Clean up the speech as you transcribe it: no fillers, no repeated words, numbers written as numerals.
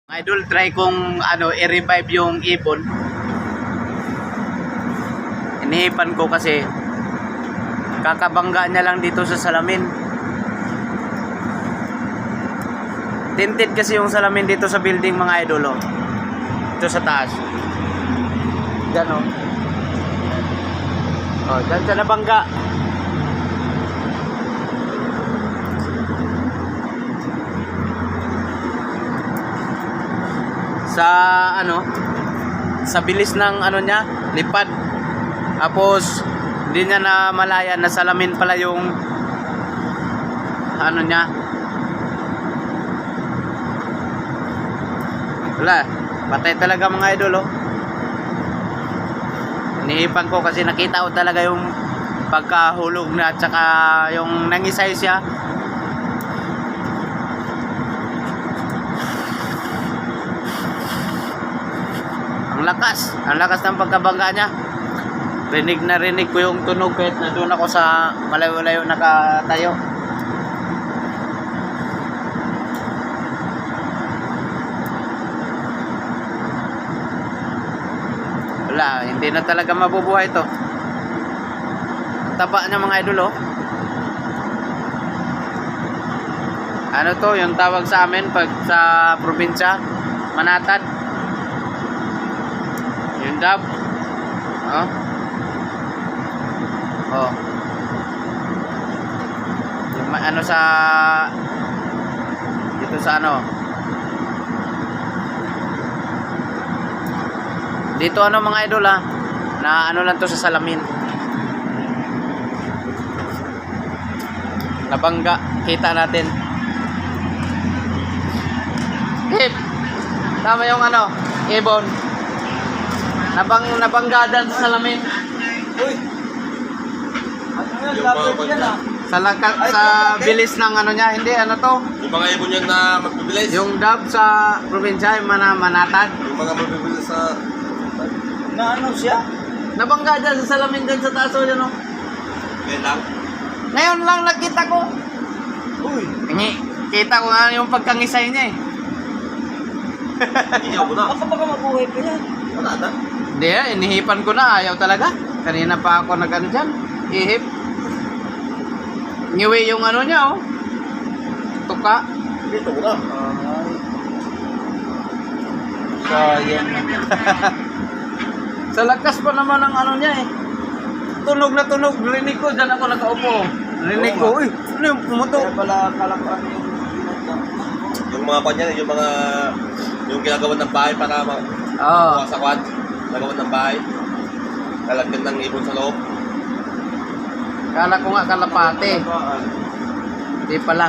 Idol, try kong i-revive yung ibon. Inihipan ko kasi kakabangga niya lang dito sa salamin. Tinted kasi yung salamin dito sa building, mga idol, oh. Ito sa taas. Diyan, oh. Oh, diyan siya nabangga. Sa bilis ng niya, lipad. Tapos hindi niya na malaya na salamin pala yung niya. Wala, patay talaga, mga idol, oh. Inihipan ko kasi nakita ko talaga yung pagkahulog na at saka yung nangisay siya. Ang lakas ng pagkabangga niya. Rinig na rinig ko yung tunog kahit na doon ako sa malayo-layo nakatayo. Wala, hindi na talaga mabubuhay to. Ang taba niya, mga idol, oh. Ano to, yung tawag sa amin pag sa probinsya, manatad. Yung dab. Oh. Oh. Yung sa dito sa dito mga idol, na lang to sa salamin. Nabangga, kita natin. Hip. Tama yung ibon. Nabanggadan sa salamin. Uy. Sa bilis ng niya, hindi to. Yung mga ibon yan na magbibilis. Yung dab sa probinsya, yung manatad. Yung mga magbibilis sa Na siya? Nabangga dyan sa salamin dyan sa taas, yan, oh. ngayon lang. Ngayon lang nakita ko. Uy. Kita ko nga yung pagkangisay niya, eh. Iyaw mo na. Baka mabuhay pa yan. Wala na. Hindi, inihipan ko na. Ayaw talaga. Kanina pa ako dyan. Ihip. Ngiwi yung niya, oh. Tuka. Dito mo na. Sayang. Sa lakas pa naman ang niya, eh. Tunog na tunog. Rinig ko. Dyan ako nakaupo. Rinig ko. Uy, ano yung pumutok? Kaya pala kalapaan yung Yung mga panyan, yung ginagawa ng bahay para Oo. sa kwad. Ginagawa ng bahay. Lalagyan ng ibon sa loob. Kala ko nga kalapate. Hindi pala.